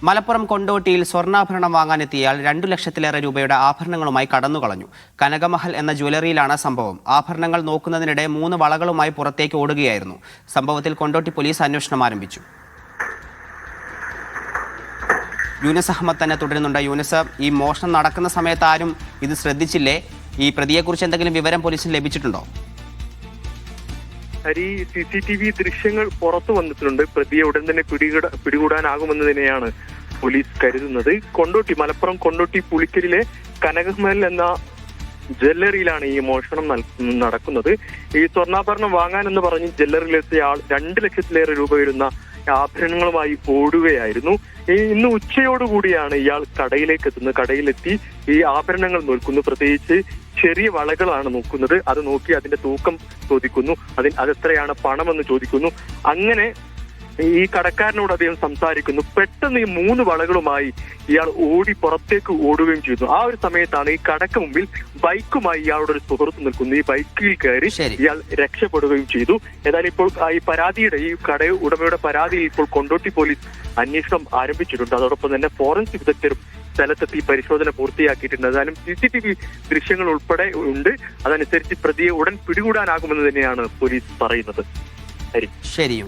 മലപ്പുറം കൊണ്ടോട്ടിയിൽ സ്വർണ്ണാഭരണം വാങ്ങാനെത്തിയയാൾ 2 ലക്ഷത്തിലേറെ രൂപയുടെ ആഭരണങ്ങളുമായി കടന്നുകളഞ്ഞു. കനകമഹൽ എന്ന ജ്വല്ലറിയിലാണ് സംഭവം. ആഭരണങ്ങൾ നോക്കുന്നതിനിടെ 3 വളകളുമായി പുറത്തേക്ക് ഓടുകയായിരുന്നു. സംഭവത്തിൽ കൊണ്ടോട്ടി പോലീസ് അന്വേഷണം ആരംഭിച്ചു. യൂനിസ് അഹമ്മദ് തന്നെ തുടരുന്നുണ്ട്. യൂനിസ്, ഈ മോഷണം നടക്കുന്ന സമയത്ത് ആരും ഇത് ശ്രദ്ധിച്ചില്ലേ? ഈ പ്രതിയെക്കുറിച്ച് എന്തെങ്കിലും വിവരം പോലീസിന് ലഭിച്ചിട്ടുണ്ടോ? CCTV ദൃശ്യങ്ങൾ പുറത്തു വന്നിട്ടുണ്ട്. പ്രതിയെ ഉടൻ തന്നെ പിടികൂടാനാകുമെന്ന് തന്നെയാണ് പോലീസ് കരുതുന്നത്. മലപ്പുറം കൊണ്ടോട്ടി പുളിക്കലിലെ കനകമഹൽ എന്ന ജ്വല്ലറിയിലാണ് ഈ മോഷണം നടക്കുന്നത്. ഈ സ്വർണ്ണാഭരണം വാങ്ങാനെന്ന് പറഞ്ഞ് ജ്വല്ലറിയിലെത്തിയ ആൾ 2 ലക്ഷത്തിലേറെ രൂപ വരുന്ന ആഭരണങ്ങളുമായി ഓടുകയായിരുന്നു. ഇന്ന് ഉച്ചയോടുകൂടിയാണ് ഇയാൾ കടയിലേക്ക് എത്തുന്നത്. കടയിലെത്തി ഈ ആഭരണങ്ങൾ നോക്കുന്നു. പ്രത്യേകിച്ച് ചെറിയ വളകളാണ് നോക്കുന്നത്. അത് നോക്കി അതിന്റെ തൂക്കം ചോദിക്കുന്നു. അതെത്രയാണ് പണമെന്ന് ചോദിക്കുന്നു. അങ്ങനെ ഈ കടക്കാരനോട് അദ്ദേഹം സംസാരിക്കുന്നു. പെട്ടെന്ന് ഈ 3 വളകളുമായി ഇയാൾ പുറത്തേക്ക് ഓടുകയും ചെയ്തു. ആ ഒരു സമയത്താണ് ഈ കടക്ക് മുമ്പിൽ ബൈക്കുമായി ഇയാളുടെ ഒരു സുഹൃത്ത് നിൽക്കുന്നു. ഈ ബൈക്കിൽ കയറി ഇയാൾ രക്ഷപ്പെടുകയും ചെയ്തു. ഏതായാലും ഇപ്പോൾ ഈ കട ഉടമയുടെ പരാതിയിൽ ഇപ്പോൾ കൊണ്ടോട്ടി പോലീസ് അന്വേഷണം ആരംഭിച്ചിട്ടുണ്ട്. അതോടൊപ്പം തന്നെ ഫോറൻസിക് വിദഗ്ധരും സ്ഥലത്തെത്തി പരിശോധന പൂർത്തിയാക്കിയിട്ടുണ്ട്. ഏതായാലും CCTV ദൃശ്യങ്ങൾ ഉൾപ്പെടെ ഉണ്ട്. അതനുസരിച്ച് പ്രതിയെ ഉടൻ പിടികൂടാനാകുമെന്ന് തന്നെയാണ് പോലീസ് പറയുന്നത്. ശരി.